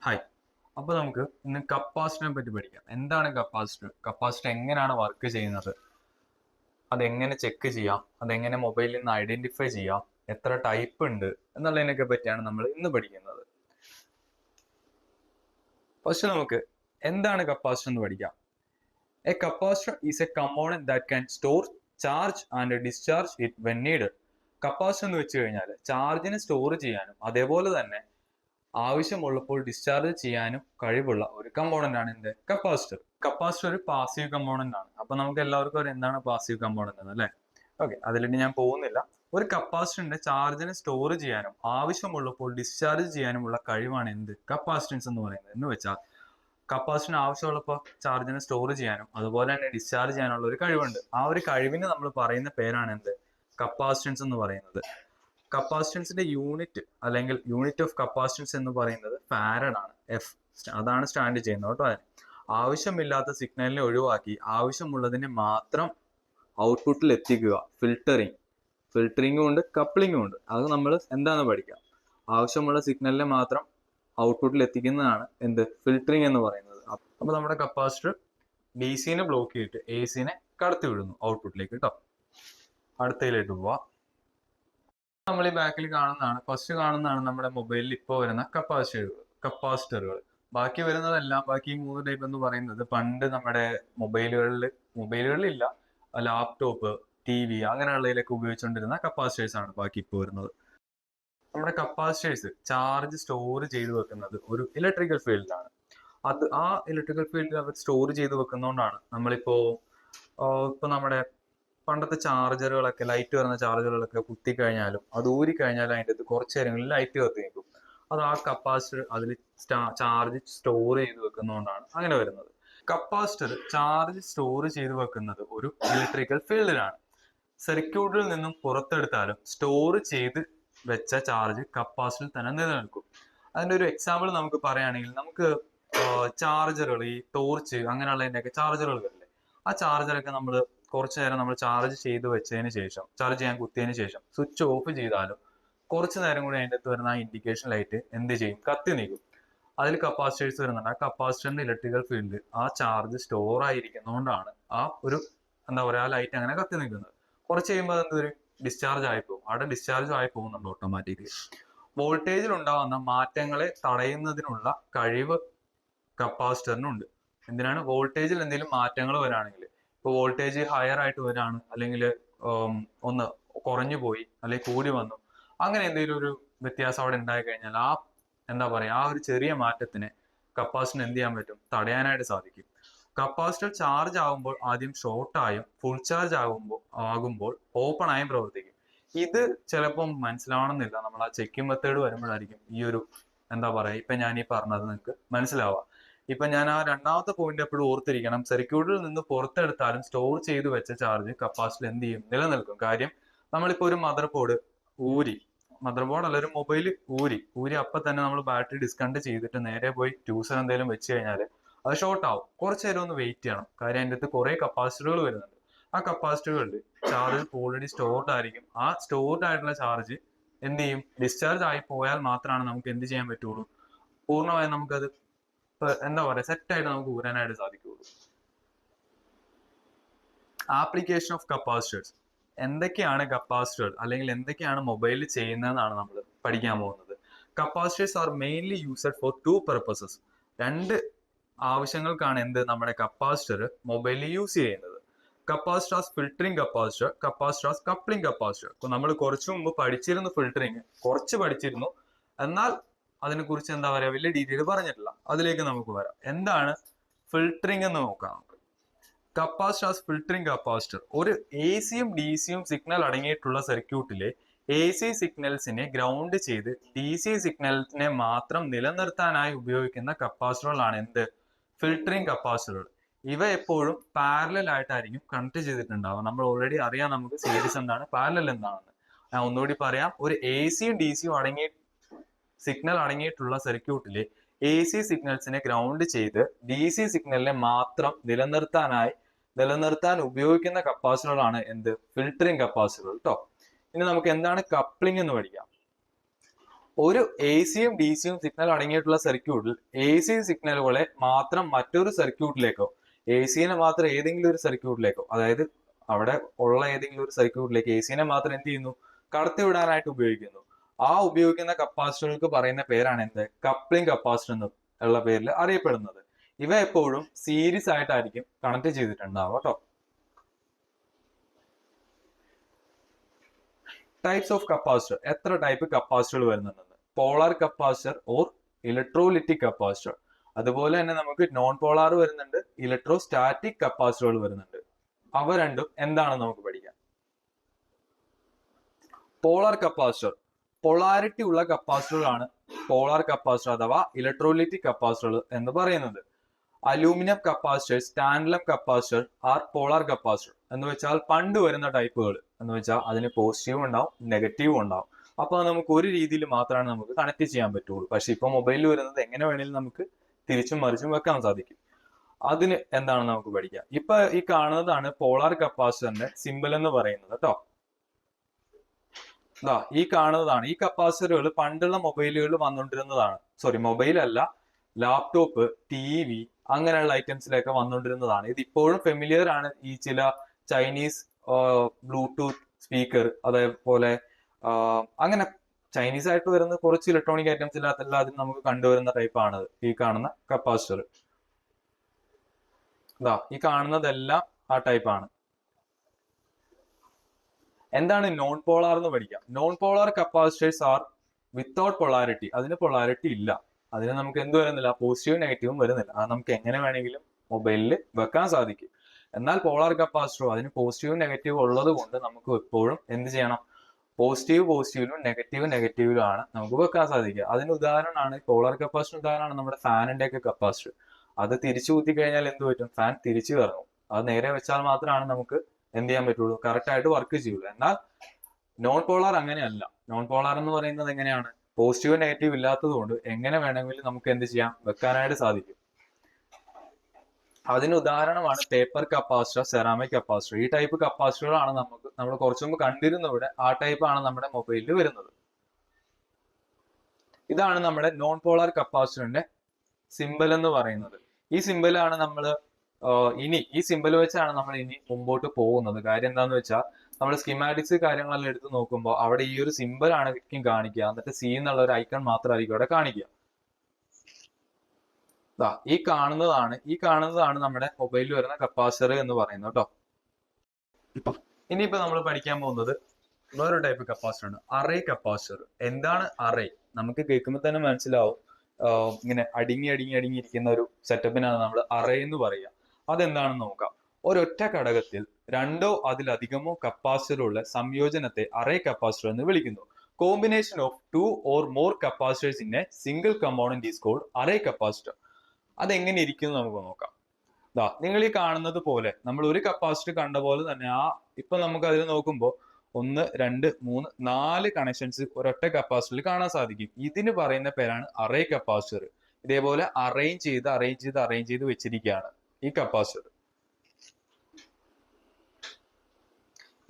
Hi. അപ്പോൾ നമുക്ക് ഇന്ന് കപ്പാസിറ്ററിനെ പറ്റി പഠിക്കാം. എന്താണ് കപ്പാസിറ്റർ? കപ്പാസിറ്റർ എങ്ങനെയാണ് വർക്ക് ചെയ്യുന്നത്? അതെങ്ങനെ ചെക്ക് ചെയ്യാം? അതെങ്ങനെ മൊബൈലിൽ നിന്ന് ഐഡന്റിഫൈ ചെയ്യാം? എത്ര ടൈപ്പ് ഉണ്ട് എന്നുള്ളതിനൊക്കെ പറ്റിയാണ് നമ്മൾ ഇന്ന് പഠിക്കുന്നത്. ഫസ്റ്റ് നമുക്ക് എന്താണ് കപ്പാസിറ്റർ എന്ന് പഠിക്കാം. A capacitor is A component that can store charge and discharge it when needed. Capacitor എന്ന് വെച്ച് കഴിഞ്ഞാൽ ചാർജിനെ സ്റ്റോർ ചെയ്യാനും അതേപോലെ തന്നെ ആവശ്യമുള്ളപ്പോൾ ഡിസ്ചാർജ് ചെയ്യാനും കഴിവുള്ള ഒരു കമ്പോണന്റ് ആണ് എന്ത് കപ്പാസിറ്റർ. കപ്പാസിറ്റർ ഒരു പാസീവ് കമ്പോണന്റ് ആണ്. അപ്പൊ നമുക്ക് എല്ലാവർക്കും ഒരു എന്താണ് പാസീവ് കമ്പോണന്റ് എന്ന് അല്ലേ? ഓക്കെ, അതിലേക്ക് ഞാൻ പോകുന്നില്ല. ഒരു കപ്പാസിറ്ററിന്റെ ചാർജിനെ സ്റ്റോർ ചെയ്യാനും ആവശ്യമുള്ളപ്പോൾ ഡിസ്ചാർജ് ചെയ്യാനുമുള്ള കഴിവാണ് എന്ത് കപ്പാസിറ്റൻസ് എന്ന് പറയുന്നത്. എന്ന് വെച്ചാൽ കപ്പാസിറ്ററിന് ആവശ്യമുള്ളപ്പോൾ ചാർജിനെ സ്റ്റോർ ചെയ്യാനും അതുപോലെ തന്നെ ഡിസ്ചാർജ് ചെയ്യാനുള്ള ഒരു കഴിവുണ്ട്. ആ ഒരു കഴിവിന് നമ്മൾ പറയുന്ന പേരാണ് എന്ത് കപ്പാസിറ്റൻസ് എന്ന് പറയുന്നത്. കപ്പാസിറ്റൻസിന്റെ യൂണിറ്റ് അല്ലെങ്കിൽ യൂണിറ്റ് ഓഫ് കപ്പാസിറ്റൻസ് എന്ന് പറയുന്നത് ഫാരഡ് ആണ്. എഫ് അതാണ് സ്റ്റാൻഡ് ചെയ്യുന്നത് കേട്ടോ. ആവശ്യമില്ലാത്ത സിഗ്നലിനെ ഒഴിവാക്കി ആവശ്യമുള്ളതിനെ മാത്രം ഔട്ട്പുട്ടിൽ എത്തിക്കുക. ഫിൽറ്ററിങ്ങും ഉണ്ട്, കപ്ലിങ്ങും ഉണ്ട്. അത് നമ്മൾ എന്താണെന്ന് പഠിക്കാം. ആവശ്യമുള്ള സിഗ്നലിനെ മാത്രം ഔട്ട്പുട്ടിൽ എത്തിക്കുന്നതാണ് എന്ത് ഫിൽറ്ററിങ് എന്ന് പറയുന്നത്. അപ്പൊ നമ്മുടെ കപ്പാസിറ്റർ ഡി സിനെ ബ്ലോക്ക് ചെയ്തിട്ട് എ സിനെ കടത്തി വിടുന്നു ഔട്ട്പുട്ടിലേക്ക് കേട്ടോ. അടുത്തതിലേക്ക് പോവാം. നമ്മൾ ഈ ബാക്കിൽ കാണുന്നതാണ്, ഫസ്റ്റ് കാണുന്നതാണ് നമ്മുടെ മൊബൈലിൽ ഇപ്പോൾ വരുന്ന കപ്പാസിറ്ററുകൾ. ബാക്കി വരുന്നതെല്ലാം, ബാക്കി 3 ടൈപ്പ് എന്ന് പറയുന്നത് പണ്ട് നമ്മുടെ മൊബൈലുകളിലില്ല, ലാപ്ടോപ്പ്, TV അങ്ങനെയുള്ളതിലൊക്കെ ഉപയോഗിച്ചുകൊണ്ടിരുന്ന കപ്പാസിറ്റേഴ്സ് ആണ് ബാക്കി ഇപ്പോൾ വരുന്നത്. നമ്മുടെ കപ്പാസിറ്റേഴ്സ് ചാർജ് സ്റ്റോർ ചെയ്ത് വെക്കുന്നത് ഒരു ഇലക്ട്രിക്കൽ ഫീൽഡിലാണ്. ആ ഇലക്ട്രിക്കൽ ഫീൽഡിൽ അവർ സ്റ്റോർ ചെയ്ത് വെക്കുന്നതുകൊണ്ടാണ് ഇപ്പൊ നമ്മുടെ പണ്ടത്തെ ചാർജറുകളൊക്കെ, ലൈറ്റ് വരുന്ന ചാർജറുകളൊക്കെ കുത്തിക്കഴിഞ്ഞാലും അത് ഊരിക്കഴിഞ്ഞാലും അതിൻ്റെ അത് കുറച്ച് നേരങ്ങളിൽ ലൈറ്റ് കത്തി നിൽക്കും. അത് ആ കപ്പാസിറ്റർ അതിൽ ചാർജ് സ്റ്റോർ ചെയ്ത് വെക്കുന്നതുകൊണ്ടാണ് അങ്ങനെ വരുന്നത്. കപ്പാസിറ്റർ ചാർജ് സ്റ്റോർ ചെയ്ത് വെക്കുന്നത് ഒരു ഇലക്ട്രിക്കൽ ഫീൽഡിലാണ്. സർക്യൂട്ടിൽ നിന്നും പുറത്തെടുത്താലും സ്റ്റോർ ചെയ്ത് വെച്ച ചാർജ് കപ്പാസിറ്ററിൽ തന്നെ നിലനിൽക്കും. അതിൻ്റെ ഒരു എക്സാമ്പിൾ നമുക്ക് പറയുകയാണെങ്കിൽ, നമുക്ക് ചാർജറുകൾ, ഈ ടോർച്ച് അങ്ങനെയുള്ളതിൻ്റെയൊക്കെ ചാർജറുകൾ വരില്ലേ, ആ ചാർജറൊക്കെ നമ്മൾ കുറച്ചു നേരം നമ്മൾ ചാർജ് ചെയ്ത് വെച്ചതിന് ശേഷം, ചാർജ് ചെയ്യാൻ കുത്തിയതിന് ശേഷം സ്വിച്ച് ഓഫ് ചെയ്താലും കുറച്ചു നേരം കൂടി അതിൻ്റെ അകത്ത് വരുന്ന ആ ഇൻഡിക്കേഷൻ ലൈറ്റ് എന്ത് ചെയ്യും? കത്തി നിൽക്കും. അതിൽ കപ്പാസിറ്റേഴ്സ് വരുന്നുണ്ട്. ആ കപ്പാസിറ്ററിന്റെ ഇലക്ട്രിക്കൽ ഫീൽഡ് ആ ചാർജ് സ്റ്റോർ ആയിരിക്കുന്നതുകൊണ്ടാണ് ആ ഒരു ആ ലൈറ്റ് അങ്ങനെ കത്തി നിൽക്കുന്നത്. കുറച്ച് കഴിയുമ്പോൾ അതെന്തൊരു ഡിസ്ചാർജ് ആയി പോകും. അവിടെ ഡിസ്ചാർജ് ആയി പോകുന്നുണ്ട് ഓട്ടോമാറ്റിക്കലി. വോൾട്ടേജിൽ ഉണ്ടാകുന്ന മാറ്റങ്ങളെ തടയുന്നതിനുള്ള കഴിവ് കപ്പാസിറ്ററിനുണ്ട്. എന്തിനാണ്? വോൾട്ടേജിൽ എന്തെങ്കിലും മാറ്റങ്ങൾ വരാണെങ്കിൽ, ഇപ്പോൾ വോൾട്ടേജ് ഹയർ ആയിട്ട് വരാണ്, അല്ലെങ്കിൽ ഒന്ന് കുറഞ്ഞു പോയി, അല്ലെങ്കിൽ കൂടി വന്നു, അങ്ങനെ എന്തെങ്കിലും ഒരു വ്യത്യാസം അവിടെ ഉണ്ടായി കഴിഞ്ഞാൽ ആ ഒരു ചെറിയ മാറ്റത്തിനെ കപ്പാസിറ്റർ എന്ത് ചെയ്യാൻ പറ്റും? തടയാനായിട്ട് സാധിക്കും. കപ്പാസിറ്റർ ചാർജ് ആകുമ്പോൾ ആദ്യം ഷോർട്ടായും ഫുൾ ചാർജ് ആകുമ്പോൾ ഓപ്പൺ ആയും പ്രവർത്തിക്കും. ഇത് ചിലപ്പം മനസ്സിലാവണമെന്നില്ല. നമ്മൾ ആ ചെക്കിംഗ് മെത്തേഡ് വരുമ്പോഴായിരിക്കും ഈ ഒരു ഇപ്പൊ ഞാൻ ഈ പറഞ്ഞത് നിങ്ങൾക്ക് മനസ്സിലാവുക. ഇപ്പൊ ഞാൻ ആ രണ്ടാമത്തെ പോയിന്റ് എപ്പോഴും ഓർത്തിരിക്കണം. സർക്യൂട്ടിൽ നിന്ന് പുറത്തെടുത്താലും സ്റ്റോർ ചെയ്ത് വെച്ച ചാർജ് കപ്പാസിറ്റർ എന്ത് ചെയ്യും? നിലനിൽക്കും. കാര്യം നമ്മളിപ്പോ ഒരു മദർ ബോർഡ് അല്ല, ഒരു മൊബൈൽ ഊരി അപ്പൊ തന്നെ നമ്മൾ ബാറ്ററി ഡിസ്കണക്ട് ചെയ്തിട്ട് നേരെ പോയി ട്യൂസർ എന്തെങ്കിലും വെച്ച് കഴിഞ്ഞാൽ അത് ഷോർട്ട് ആവും. കുറച്ചു നേരം ഒന്ന് വെയിറ്റ് ചെയ്യണം. കാര്യം അതിൻ്റെ അടുത്ത് കുറെ കപ്പാസിറ്ററുകൾ വരുന്നുണ്ട്. ആ കപ്പാസിറ്ററുകളിൽ ചാർജ് ഓൾറെഡി സ്റ്റോർഡ് ആയിരിക്കും. ആ സ്റ്റോർഡ് ആയിട്ടുള്ള ചാർജ് എന്ത് ചെയ്യും? ഡിസ്ചാർജ് ആയി പോയാൽ മാത്രമാണ് നമുക്ക് എന്ത് ചെയ്യാൻ പറ്റുള്ളൂ? പൂർണ്ണമായും നമുക്കത് സെറ്റായിട്ട് നമുക്ക് ഊരാനായിട്ട് സാധിക്കുകയുള്ളൂ. Application of capacitors. എന്തൊക്കെയാണ് കപ്പാസിറ്റർ അല്ലെങ്കിൽ എന്തൊക്കെയാണ് മൊബൈലിൽ ചെയ്യുന്നതെന്നാണ് നമ്മൾ പഠിക്കാൻ പോകുന്നത്. Capacitors R mainly used for 2 purposes. 2 ആവശ്യങ്ങൾക്കാണ് നമ്മുടെ കപ്പാസിറ്റർ മൊബൈലിൽ യൂസ് ചെയ്യുന്നത്. Capacitor as filtering capacitor, capacitor as coupling capacitor. നമ്മൾ കുറച്ചു മുമ്പ് പഠിച്ചിരുന്നു ഫിൽറ്ററിങ്, കുറച്ച് പഠിച്ചിരുന്നു. എന്നാൽ അതിനെക്കുറിച്ച് വലിയ ഡീറ്റെയിൽ പറഞ്ഞിട്ടില്ല. അതിലേക്ക് നമുക്ക് വരാം. എന്താണ് ഫിൽറ്ററിംഗ് എന്ന് നോക്കാം. Capacitor as filtering capacitor. ഒരു AC-യും DC-യും സിഗ്നൽ അടങ്ങിയിട്ടുള്ള സർക്യൂട്ടിലെ AC സിഗ്നൽസിനെ ഗ്രൗണ്ട് ചെയ്ത് DC സിഗ്നലിനെ മാത്രം നിലനിർത്താനായി ഉപയോഗിക്കുന്ന കപ്പാസിറ്ററുകളാണ് ഫിൽറ്ററിംഗ് കപ്പാസിറ്ററുകൾ. ഇവ എപ്പോഴും പാരലൽ ആയിട്ടായിരിക്കും കണക്ട് ചെയ്തിട്ടുണ്ടാവുക. നമ്മൾ ഓൾറെഡി അറിയാം നമുക്ക് സീരീസ് എന്താണ്, പാരലൽ എന്താണെന്ന്. ഞാൻ ഒന്നുകൂടി പറയാം. ഒരു AC-യും DC-യും സിഗ്നൽ അടങ്ങിയിട്ടുള്ള സർക്യൂട്ടിലെ AC സിഗ്നൽസിനെ ഗ്രൗണ്ട് ചെയ്ത് DC സിഗ്നലിനെ മാത്രം നിലനിർത്താൻ ഉപയോഗിക്കുന്ന കപ്പാസിറ്ററുകളാണ് ഫിൽറ്ററിംഗ് കപ്പാസിറ്ററുകൾ കേട്ടോ. ഇനി നമുക്ക് എന്താണ് കപ്ലിംഗ് എന്ന് പഠിക്കാം. ഒരു എ സിയും ഡി സിയും സിഗ്നൽ അടങ്ങിയിട്ടുള്ള സർക്യൂട്ടിൽ എ സി സിഗ്നലുകളെ മാത്രം മറ്റൊരു സർക്യൂട്ടിലേക്കോ എ സിനെ മാത്രം ഏതെങ്കിലും ഒരു സർക്യൂട്ടിലേക്കോ, അതായത് അവിടെ ഉള്ള ഏതെങ്കിലും ഒരു സർക്യൂട്ടിലേക്ക് എ സിനെ മാത്രം എന്ത് ചെയ്യുന്നു, കടത്തിവിടാനായിട്ട് ഉപയോഗിക്കുന്നു. ആ ഉപയോഗിക്കുന്ന കപ്പാസിറ്ററുകൾക്ക് പറയുന്ന പേരാണ് എന്ത്, കപ്ലിംഗ് കപ്പാസിറ്റർ എന്നുള്ള പേരിൽ അറിയപ്പെടുന്നത്. ഇവ എപ്പോഴും സീരീസ് ആയിട്ടായിരിക്കും കണക്ട് ചെയ്തിട്ടുണ്ടാവുക കേട്ടോ. ടൈപ്സ് ഓഫ് കപ്പാസിറ്റർ, എത്ര ടൈപ്പ് കപ്പാസിറ്ററുകൾ വരുന്നുണ്ടെന്ന്. Polar capacitor or electrolytic capacitor. അതുപോലെ തന്നെ നമുക്ക് നോൺ പോളാർ വരുന്നുണ്ട്, ഇലക്ട്രോസ്റ്റാറ്റിക് കപ്പാസിറ്ററുകൾ വരുന്നുണ്ട്. അവ രണ്ടും എന്താണെന്ന് നമുക്ക് പഠിക്കാം. പോളാർ കപ്പാസിറ്റർ, പൊളാരിറ്റി ഉള്ള കപ്പാസിറ്ററുകളാണ് പോളാർ കപ്പാസിറ്റർ അഥവാ ഇലക്ട്രോലിറ്റിക് കപ്പാസിറ്റർ എന്ന് പറയുന്നത്. Aluminium capacitors, tantalum capacitor are polar capacitor എന്ന് വെച്ചാൽ പണ്ട് വരുന്ന ടൈപ്പുകൾ എന്ന് വെച്ചാൽ അതിന് പോസിറ്റീവും ഉണ്ടാവും നെഗറ്റീവും ഉണ്ടാവും. അപ്പൊ നമുക്ക് ഒരു രീതിയിൽ മാത്രമാണ് നമുക്ക് കണക്ട് ചെയ്യാൻ പറ്റുള്ളൂ. പക്ഷെ ഇപ്പൊ മൊബൈലിൽ വരുന്നത് എങ്ങനെ വേണമെങ്കിലും നമുക്ക് തിരിച്ചും മറിച്ചും വെക്കാൻ സാധിക്കും. അതിന് എന്താണ് നമുക്ക് പഠിക്കാം. ഇപ്പൊ ഈ കാണുന്നതാണ് പോളാർ കപ്പാസിറ്ററിന്റെ സിമ്പിൾ എന്ന് പറയുന്നത് കേട്ടോ. ഈ കാണുന്നതാണ്. ഈ കപ്പാസിറ്ററുകൾ പണ്ടുള്ള മൊബൈലുകളിൽ വന്നുകൊണ്ടിരുന്നതാണ്. സോറി, മൊബൈൽ അല്ല, ലാപ്ടോപ്പ്, TV അങ്ങനെയുള്ള ഐറ്റംസിലൊക്കെ വന്നുകൊണ്ടിരുന്നതാണ്. ഇത് ഇപ്പോഴും ഫെമിലിയർ ആണ്. ഈ ചില ചൈനീസ് ബ്ലൂടൂത്ത് സ്പീക്കർ, അതേപോലെ അങ്ങനെ ചൈനീസ് ആയിട്ട് വരുന്ന കുറച്ച് ഇലക്ട്രോണിക് ഐറ്റംസ് ഇല്ലാത്തല്ല അതിന് നമുക്ക് കണ്ടുവരുന്ന ടൈപ്പാണ് ഈ കാണുന്ന കപ്പാസിറ്റർ. ഈ കാണുന്നതെല്ലാം ആ ടൈപ്പാണ്. എന്താണ് നോൺ പോളാർ എന്ന് പഠിക്കാം. Non polar capacitors R without polarity. അതിന് പൊളാരിറ്റി ഇല്ല. അതിന് നമുക്ക് എന്ത് വരുന്നില്ല, പോസിറ്റീവും നെഗറ്റീവും വരുന്നില്ല. അത് നമുക്ക് എങ്ങനെ വേണമെങ്കിലും മൊബൈലിൽ വെക്കാൻ സാധിക്കും. എന്നാൽ പോളാർ കപ്പാസിറ്ററോ അതിന് പോസിറ്റീവും നെഗറ്റീവും ഉള്ളത് കൊണ്ട് നമുക്ക് എപ്പോഴും എന്ത് ചെയ്യണം, പോസിറ്റീവ് പോസിറ്റീവിലും നെഗറ്റീവ് നെഗറ്റീവിലും ആണ് നമുക്ക് വെക്കാൻ സാധിക്കുക. അതിന് ഉദാഹരണമാണ് പോളാർ കപ്പാസിറ്റർ. ഉദാഹരണമാണ് നമ്മുടെ ഫാനിന്റെ ഒക്കെ കപ്പാസിറ്റർ. അത് തിരിച്ചു കുത്തി കഴിഞ്ഞാൽ എന്ത് പറ്റും, ഫാൻ തിരിച്ചു കറങ്ങും. അത് നേരെ വെച്ചാൽ മാത്രമാണ് നമുക്ക് എന്ത് ചെയ്യാൻ പറ്റുള്ളൂ, കറക്റ്റ് ആയിട്ട് വർക്ക് ചെയ്യുള്ളൂ. എന്നാൽ നോൺ പോളാർ അങ്ങനെയല്ല. നോൺ പോളാർ എന്ന് പറയുന്നത് എങ്ങനെയാണ്, പോസിറ്റീവ് നെഗറ്റീവ് ഇല്ലാത്തത് കൊണ്ട് എങ്ങനെ വേണമെങ്കിലും നമുക്ക് എന്ത് ചെയ്യാം, വെക്കാനായിട്ട് സാധിക്കും. അതിന് ഉദാഹരണമാണ് പേപ്പർ കപ്പാസിറ്റർ, സെറാമിക് കപ്പാസിറ്റർ. ഈ ടൈപ്പ് കപ്പാസിറ്ററുകളാണ് നമ്മൾ കുറച്ചു മുമ്പ് കണ്ടിരുന്നവിടെ. ആ ടൈപ്പ് ആണ് നമ്മുടെ മൊബൈലിൽ വരുന്നത്. ഇതാണ് നമ്മുടെ നോൺ പോളാർ കപ്പാസിറ്ററിന്റെ സിമ്പൽ എന്ന് പറയുന്നത്. ഈ സിമ്പലാണ് നമ്മൾ ഈ സിമ്പൽ വെച്ചാണ് നമ്മൾ ഇനി മുമ്പോട്ട് പോകുന്നത്. കാര്യം എന്താണെന്ന് വെച്ചാൽ നമ്മൾ സ്കിമാറ്റിക്സ് കാര്യങ്ങളെല്ലാം എടുത്ത് നോക്കുമ്പോൾ അവിടെ ഈ ഒരു സിമ്പൽ ആണ് കാണിക്കുക. എന്നിട്ട് സി എന്നുള്ള ഒരു ഐക്കൺ മാത്രമായിരിക്കും അവിടെ കാണിക്കുക. ഈ കാണുന്നതാണ് നമ്മുടെ മൊബൈലിൽ വരുന്ന കപ്പാസിറ്റർ എന്ന് പറയുന്നത് കേട്ടോ. ഇനിയിപ്പോ നമ്മൾ പഠിക്കാൻ പോകുന്നത് വേറൊരു ടൈപ്പ് കപ്പാസിറ്റർ ആണ്, അറേ കപ്പാസിറ്റർ. എന്താണ് അറേ? നമുക്ക് കേൾക്കുമ്പോൾ തന്നെ മനസ്സിലാവും. ഇങ്ങനെ അടിങ്ങിയിരിക്കുന്ന ഒരു സെറ്റപ്പിനാണ് നമ്മൾ അറേ എന്ന് പറയുക. അതെന്താണെന്ന് നോക്കാം. ഒരൊറ്റ ഘടകത്തിൽ രണ്ടോ അതിലധികമോ കപ്പാസിറ്ററുള്ള സംയോജനത്തെ അറേ കപ്പാസിറ്റർ എന്ന് വിളിക്കുന്നു. Combination of 2 or more capacitors in a single component is called array capacitor. അതെങ്ങനെ ഇരിക്കുന്നു നമുക്ക് നോക്കാം. നിങ്ങൾ ഈ കാണുന്നത് പോലെ നമ്മൾ ഒരു കപ്പാസിറ്റർ കണ്ട പോലെ തന്നെ ഇപ്പൊ നമുക്ക് അതിൽ നോക്കുമ്പോൾ 1, 2, 3, 4 കണക്ഷൻസ് ഒരൊറ്റ കപ്പാസിറ്ററിൽ കാണാൻ സാധിക്കും. ഇതിന് പറയുന്ന പേരാണ് അറേ കപ്പാസിറ്റർ. ഇതേപോലെ അറേഞ്ച് ചെയ്ത് വെച്ചിരിക്കുകയാണ് ഈ കപ്പാസിറ്റർ.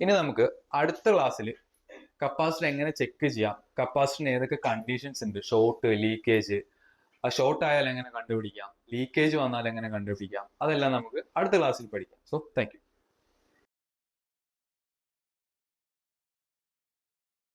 ഇനി നമുക്ക് അടുത്ത ക്ലാസ്സിൽ കപ്പാസിറ്റർ എങ്ങനെ ചെക്ക് ചെയ്യാം, കപ്പാസിറ്ററിന് ഏതൊക്കെ കണ്ടീഷൻസ് ഉണ്ട്, ഷോർട്ട്, ലീക്കേജ്, ആ ഷോർട്ട് ആയാൽ എങ്ങനെ കണ്ടുപിടിക്കാം, ലീക്കേജ് വന്നാൽ എങ്ങനെ കണ്ടുപിടിക്കാം, അതെല്ലാം നമുക്ക് അടുത്ത ക്ലാസ്സിൽ പഠിക്കാം. So thank you.